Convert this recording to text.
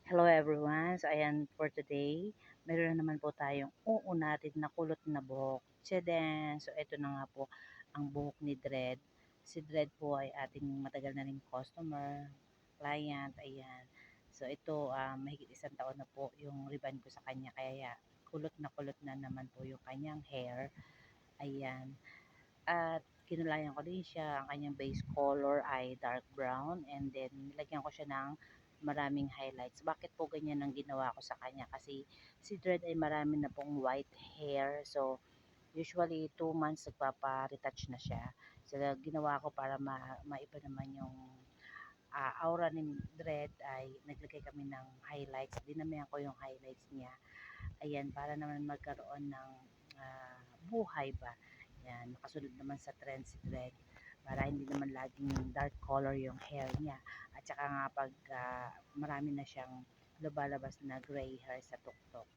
Hello everyone. So ayan for today, meron na naman po tayong uunatin na kulot na buhok. Tchadan! So ito na nga po ang buhok ni Dred. Si Dred po ay ating matagal na ring customer, client, ayan. So ito, mahigit isang taon na po yung ribbon ko sa kanya kaya kulot na naman po yung kanyang hair. Ayan. At kinulayan ko din siya, ang kanyang base color ay dark brown and then nilagyan ko siya ng maraming highlights. Bakit po ganyan ang ginawa ko sa kanya? Kasi si Dred ay marami na pong white hair. So, usually 2 months nagpapa-retouch na siya. So, ginawa ko para maiba naman yung aura ni Dred ay naglagay kami ng highlights. Dinamihan ko yung highlights niya. Ayan, para naman magkaroon ng buhay ba. Yan, makasunod naman sa trend si Dred para hindi naman laging dark color yung hair niya. At saka nga pag marami na siyang lubalabas na gray hair sa tuktok.